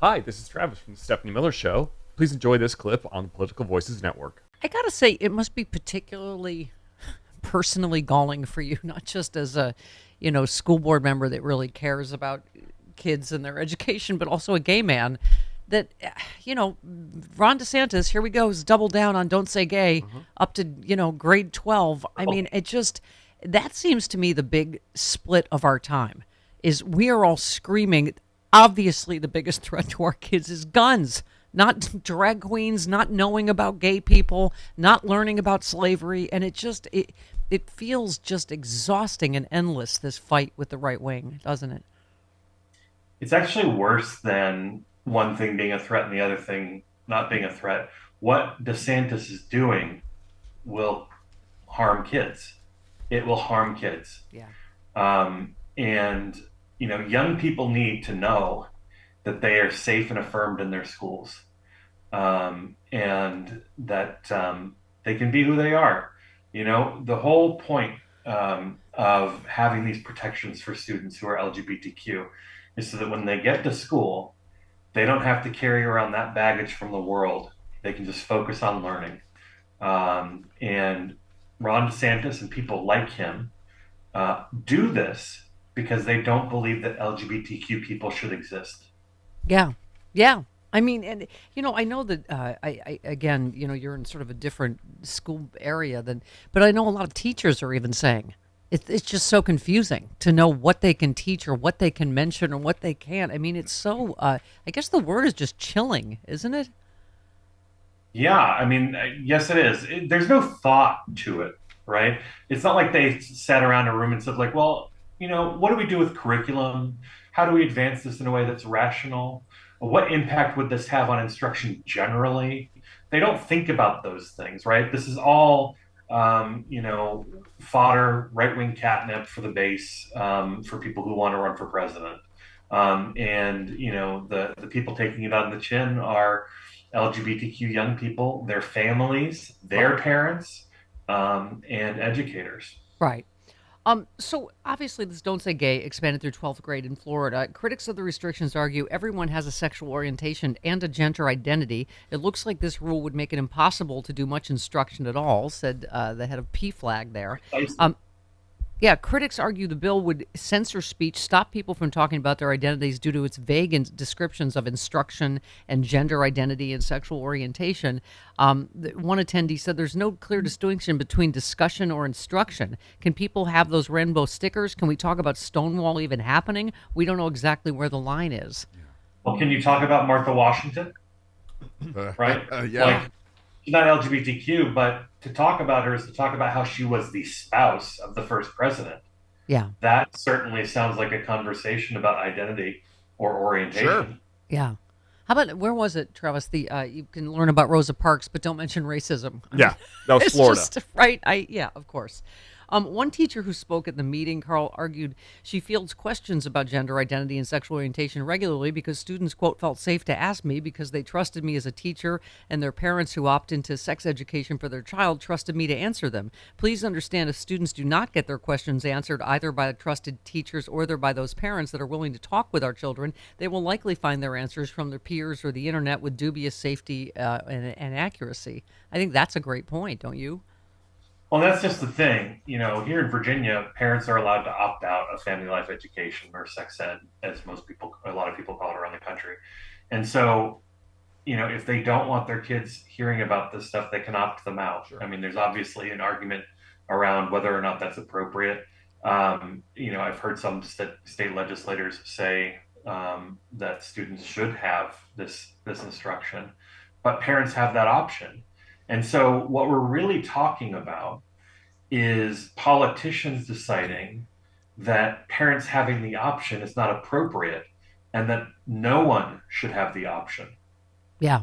Hi, this is Travis from the Stephanie Miller Show. Please enjoy this clip on the Political Voices Network. I gotta say, it must be particularly personally galling for you, not just as a, school board member that really cares about kids and their education, but also a gay man. That, Ron DeSantis, here we go, is double down on don't say gay up to, grade 12. I mean, that seems to me the big split of our time is we are all screaming. Obviously, the biggest threat to our kids is guns, not drag queens, not knowing about gay people, not learning about slavery. And it feels just exhausting and endless, this fight with the right wing, doesn't it? It's actually worse than one thing being a threat and the other thing not being a threat. What DeSantis is doing will harm kids. It will harm kids. Yeah. And young people need to know that they are safe and affirmed in their schools, and that they can be who they are. The whole point of having these protections for students who are LGBTQ is so that when they get to school, they don't have to carry around that baggage from the world. They can just focus on learning. And Ron DeSantis and people like him do this because they don't believe that LGBTQ people should exist. Yeah. Yeah. I mean, and, I know that, again, you're in sort of a different school area but I know a lot of teachers are even saying it's just so confusing to know what they can teach or what they can mention or what they can't. I mean, it's so, I guess the word is just chilling, isn't it? Yeah, I mean, yes, it is. There's no thought to it, right? It's not like they sat around a room and said, like, well, what do we do with curriculum? How do we advance this in a way that's rational? What impact would this have on instruction generally? They don't think about those things, right? This is all, fodder, right-wing catnip for the base, for people who want to run for president. And the people taking it on the chin are LGBTQ young people, their families, their parents, and educators. Right. So obviously this Don't Say Gay expanded through 12th grade in Florida. Critics of the restrictions argue everyone has a sexual orientation and a gender identity. It looks like this rule would make it impossible to do much instruction at all, said the head of PFLAG there. Yeah, critics argue the bill would censor speech, stop people from talking about their identities due to its vague descriptions of instruction and gender identity and sexual orientation. One attendee said there's no clear distinction between discussion or instruction. Can people have those rainbow stickers? Can we talk about Stonewall even happening? We don't know exactly where the line is. Well, can you talk about Martha Washington? Right? Yeah. Like, she's not LGBTQ, but to talk about her is to talk about how she was the spouse of the first president. Yeah. That certainly sounds like a conversation about identity or orientation. Sure. Yeah. How about, where was it, Travis? You can learn about Rosa Parks, but don't mention racism. Yeah, that was It's Florida. just, right? Yeah, of course. One teacher who spoke at the meeting, Carl, argued she fields questions about gender identity and sexual orientation regularly because students, quote, felt safe to ask me because they trusted me as a teacher, and their parents who opt into sex education for their child trusted me to answer them. Please understand, if students do not get their questions answered either by the trusted teachers or by those parents that are willing to talk with our children, they will likely find their answers from their peers or the internet with dubious safety and accuracy. I think that's a great point, don't you? Well, that's just the thing. Here in Virginia, parents are allowed to opt out of family life education or sex ed, as a lot of people call it around the country. And so, if they don't want their kids hearing about this stuff, they can opt them out. Sure. I mean, there's obviously an argument around whether or not that's appropriate. I've heard some state legislators say that students should have this instruction, but parents have that option. And so what we're really talking about is politicians deciding that parents having the option is not appropriate and that no one should have the option. Yeah.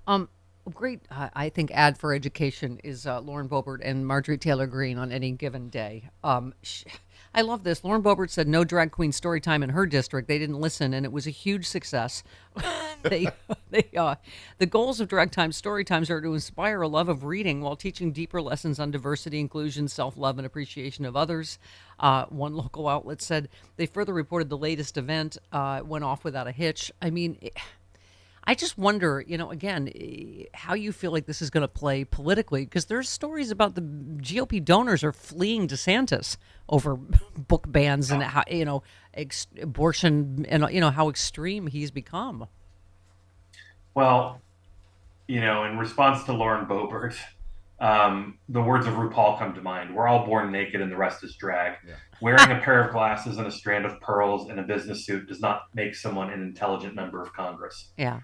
A great, I think, ad for education is Lauren Boebert and Marjorie Taylor Greene on Any Given Day. I love this. Lauren Boebert said no drag queen story time in her district. They didn't listen, and it was a huge success. The goals of drag time story times are to inspire a love of reading while teaching deeper lessons on diversity, inclusion, self-love, and appreciation of others. One local outlet said they further reported the latest event went off without a hitch. I mean, I just wonder, again, how you feel like this is going to play politically, because there's stories about the GOP donors are fleeing DeSantis over book bans and how, abortion and how extreme he's become. Well, in response to Lauren Boebert, the words of RuPaul come to mind. We're all born naked and the rest is drag. Yeah. Wearing a pair of glasses and a strand of pearls and a business suit does not make someone an intelligent member of Congress. Yeah.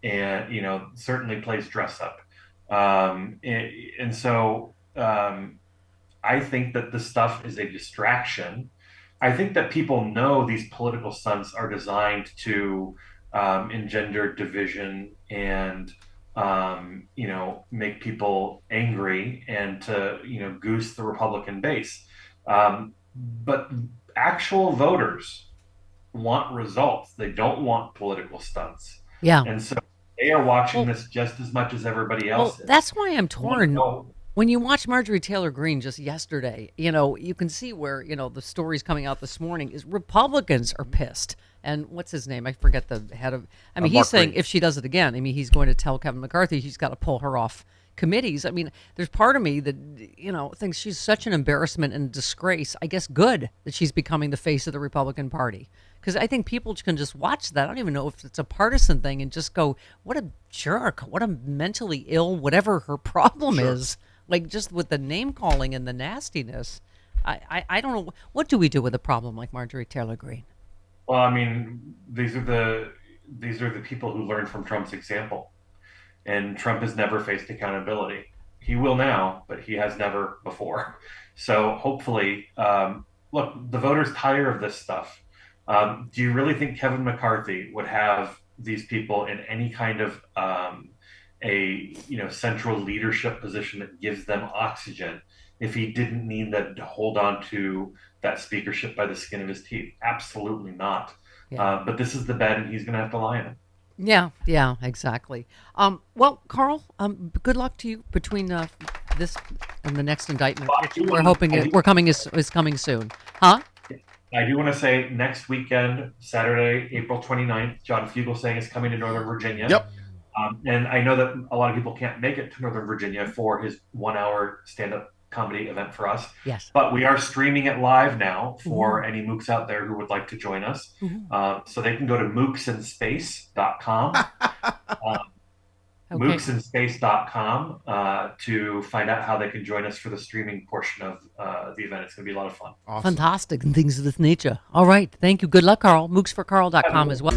And, certainly plays dress up. So I think that this stuff is a distraction. I think that people know these political stunts are designed to engender division and make people angry and to, goose the Republican base. But actual voters want results. They don't want political stunts. Yeah. And so they are watching this just as much as everybody else is. That's why I'm torn. When you watch Marjorie Taylor Greene just yesterday, you can see where, the stories coming out this morning is Republicans are pissed. And what's his name? I forget the head of. He's saying if she does it again, he's going to tell Kevin McCarthy he's got to pull her off committees. There's part of me that, thinks she's such an embarrassment and disgrace. I guess good that she's becoming the face of the Republican Party. Because I think people can just watch that. I don't even know if it's a partisan thing and just go, what a jerk, what a mentally ill, whatever her problem is. Like just with the name calling and the nastiness. I don't know. What do we do with a problem like Marjorie Taylor Greene? Well, these are the people who learned from Trump's example. And Trump has never faced accountability. He will now, but he has never before. So hopefully, look, the voters tire of this stuff. Do you really think Kevin McCarthy would have these people in any kind of central leadership position that gives them oxygen if he didn't need them to hold on to that speakership by the skin of his teeth? Absolutely not. Yeah. But this is the bed, and he's going to have to lie in it. Yeah, exactly. Well, Carl, good luck to you between this and the next indictment, which we're hoping is coming soon. Huh? I do want to say next weekend, Saturday, April 29th, John Fugelsang is coming to Northern Virginia. Yep. And I know that a lot of people can't make it to Northern Virginia for his 1-hour stand-up comedy event for us. Yes. But we are streaming it live now for any mooks out there who would like to join us. So they can go to mooksandspace.com. Mooksandspace.com to find out how they can join us for the streaming portion of the event. It's going to be a lot of fun. Awesome. Fantastic and things of this nature. All right. Thank you. Good luck, Carl. Mooksforcarl.com as well.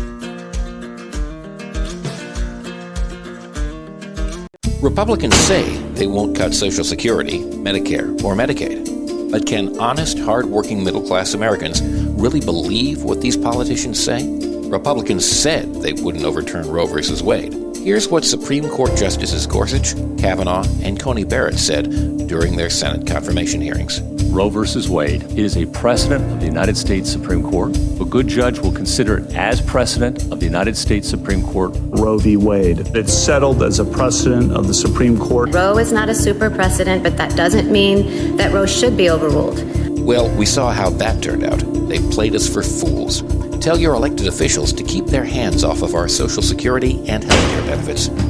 Republicans say they won't cut Social Security, Medicare, or Medicaid. But can honest, hard-working middle-class Americans really believe what these politicians say? Republicans said they wouldn't overturn Roe v. Wade. Here's what Supreme Court Justices Gorsuch, Kavanaugh, and Coney Barrett said during their Senate confirmation hearings. Roe v. Wade is a precedent of the United States Supreme Court. A good judge will consider it as precedent of the United States Supreme Court. Roe v. Wade. It's settled as a precedent of the Supreme Court. Roe is not a super precedent, but that doesn't mean that Roe should be overruled. Well, we saw how that turned out. They played us for fools. Tell your elected officials to keep their hands off of our Social Security and healthcare benefits.